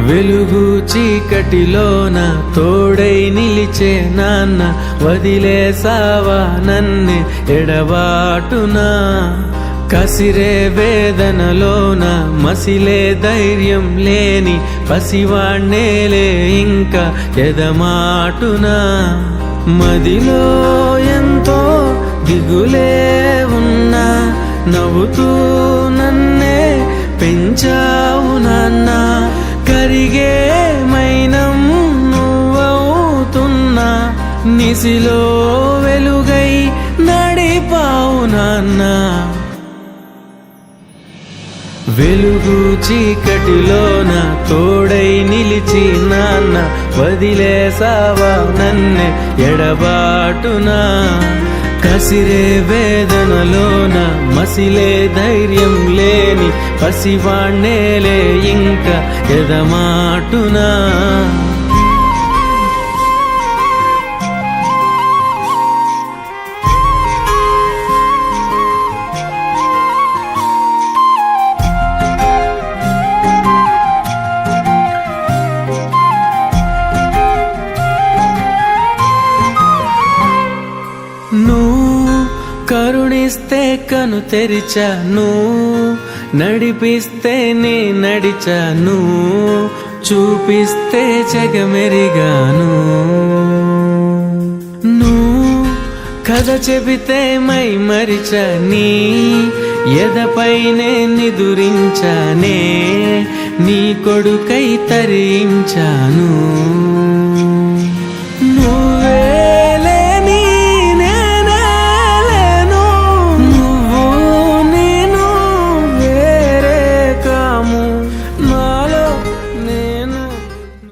వెలుగు చీకటిలోన తోడై నిలిచే నాన్న, వదిలేసావా నన్నే ఎడబాటునా. కసిరే వేదనలోన మసిలే ధైర్యం లేని పసివాణ్ణేలే ఇంకా ఎదమాటునా. మదిలో ఎంతో దిగులే ఉన్నా, నవ్వుతూ నన్నే పెంచావు నాన్న. కరిగే మైనం నువ్వవుతున్నా, నిసిలో వెలుగై నడిపావు నాన్న. వెలుగు చీకటిలోన తోడై నిలిచి నాన్న, వదిలేసావా నన్నే ఎడబాటునా. కసిరే వేదనలోన మసిలే ధైర్యం లేని పసివాణ్ణేలే ఇంకా ఎదమాటునా. నువ్వు కరుణిస్తే కను తెరిచాను, నడిపిస్తే నే నడిచాను, చూపిస్తే జగమెరిగాను. నువ్వు కథ చెబితే మై మరిచని, ఎదపైనే నిదురించానే, నీ కొడుకై తరించాను.